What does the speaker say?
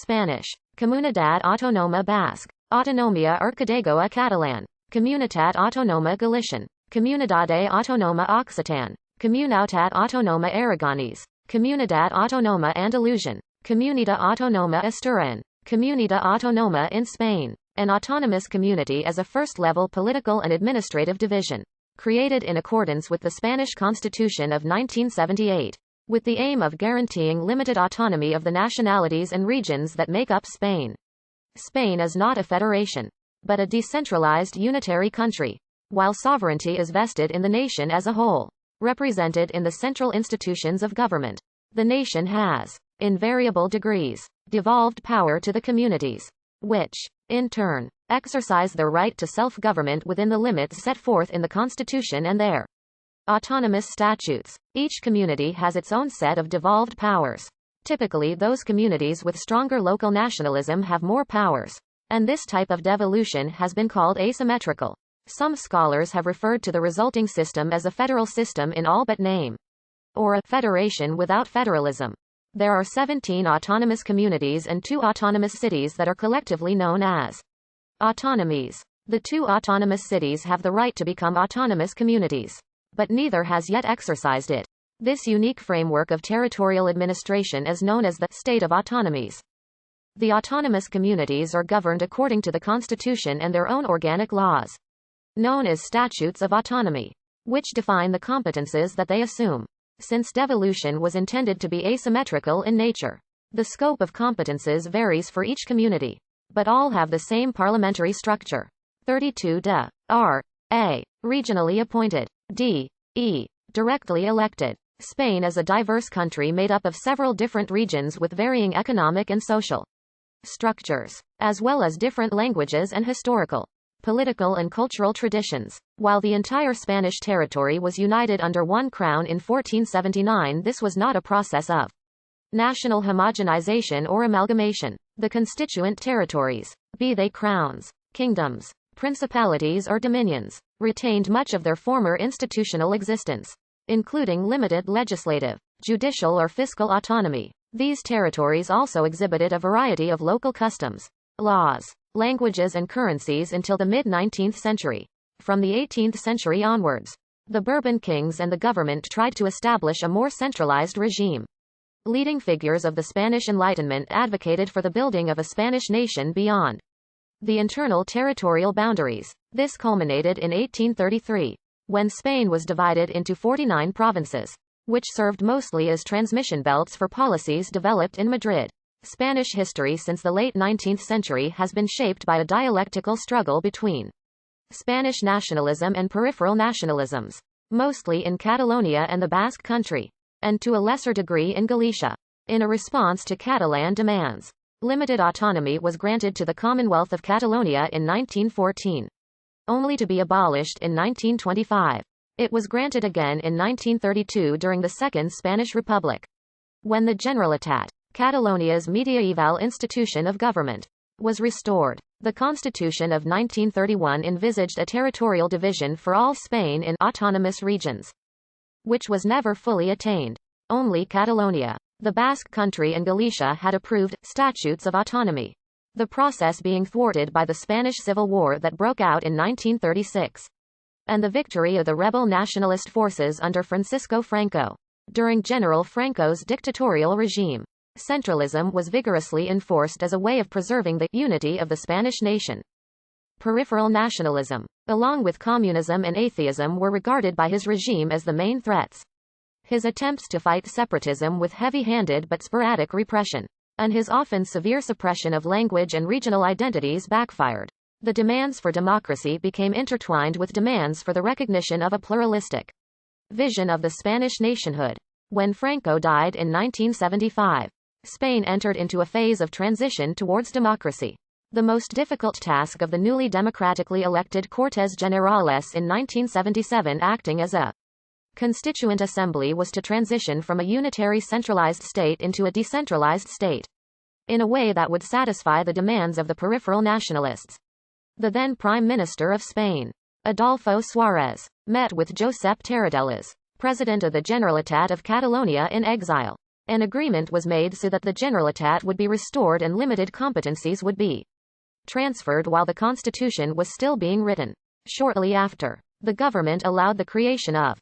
Spanish. Comunidad Autónoma Basque. Autonomia Erkidego Catalan. Comunitat Autónoma Galician. Comunidade Autónoma Occitan. Comunitat Autónoma Aragonese. Comunidad Autónoma Andalusian. Comunidad Autónoma Asturian. Comunidad Autónoma in Spain. An autonomous community is a first-level political and administrative division, created in accordance with the Spanish Constitution of 1978, with the aim of guaranteeing limited autonomy of the nationalities and regions that make up Spain. Spain is not a federation, but a decentralized unitary country, while sovereignty is vested in the nation as a whole, represented in the central institutions of government. The nation has, in variable degrees, devolved power to the communities, which, in turn, exercise their right to self-government within the limits set forth in the Constitution and their autonomous statutes. Each community has its own set of devolved powers. Typically, those communities with stronger local nationalism have more powers, and this type of devolution has been called asymmetrical. Some scholars have referred to the resulting system as a federal system in all but name, or a federation without federalism. There are 17 autonomous communities and 2 autonomous cities that are collectively known as autonomies. The 2 autonomous cities have the right to become autonomous communities, but neither has yet exercised it. This unique framework of territorial administration is known as the state of autonomies. The autonomous communities are governed according to the Constitution and their own organic laws, known as statutes of autonomy, which define the competences that they assume. Since devolution was intended to be asymmetrical in nature, the scope of competences varies for each community, but all have the same parliamentary structure. 32 de R. A. Regionally appointed. D. E. Directly elected. Spain is a diverse country made up of several different regions with varying economic and social structures, as well as different languages and historical, political and cultural traditions. While the entire Spanish territory was united under one crown in 1479, this was not a process of national homogenization or amalgamation. The constituent territories, be they crowns, kingdoms, principalities or dominions, retained much of their former institutional existence, including limited legislative, judicial or fiscal autonomy. These territories also exhibited a variety of local customs, laws, languages and currencies until the mid-19th century. From the 18th century onwards, the Bourbon kings and the government tried to establish a more centralized regime. Leading figures of the Spanish Enlightenment advocated for the building of a Spanish nation beyond the internal territorial boundaries. This culminated in 1833, when Spain was divided into 49 provinces, which served mostly as transmission belts for policies developed in Madrid. Spanish history since the late 19th century has been shaped by a dialectical struggle between Spanish nationalism and peripheral nationalisms, mostly in Catalonia and the Basque Country, and to a lesser degree in Galicia. In a response to Catalan demands, limited autonomy was granted to the Commonwealth of Catalonia in 1914, only to be abolished in 1925. It was granted again in 1932 during the Second Spanish Republic, when the Generalitat, Catalonia's medieval institution of government, was restored. The Constitution of 1931 envisaged a territorial division for all Spain in autonomous regions, which was never fully attained. Only Catalonia, the Basque Country and Galicia had approved statutes of autonomy, the process being thwarted by the Spanish Civil War that broke out in 1936, and the victory of the rebel nationalist forces under Francisco Franco. During General Franco's dictatorial regime, centralism was vigorously enforced as a way of preserving the unity of the Spanish nation. Peripheral nationalism, along with communism and atheism, were regarded by his regime as the main threats. His attempts to fight separatism with heavy-handed but sporadic repression, and his often severe suppression of language and regional identities backfired. The demands for democracy became intertwined with demands for the recognition of a pluralistic vision of the Spanish nationhood. When Franco died in 1975, Spain entered into a phase of transition towards democracy. The most difficult task of the newly democratically elected Cortes Generales in 1977, acting as a constituent assembly, was to transition from a unitary centralized state into a decentralized state, in a way that would satisfy the demands of the peripheral nationalists. The then Prime Minister of Spain, Adolfo Suárez, met with Josep Tarradellas, president of the Generalitat of Catalonia, in exile. An agreement was made so that the Generalitat would be restored and limited competencies would be transferred while the constitution was still being written. Shortly after, the government allowed the creation of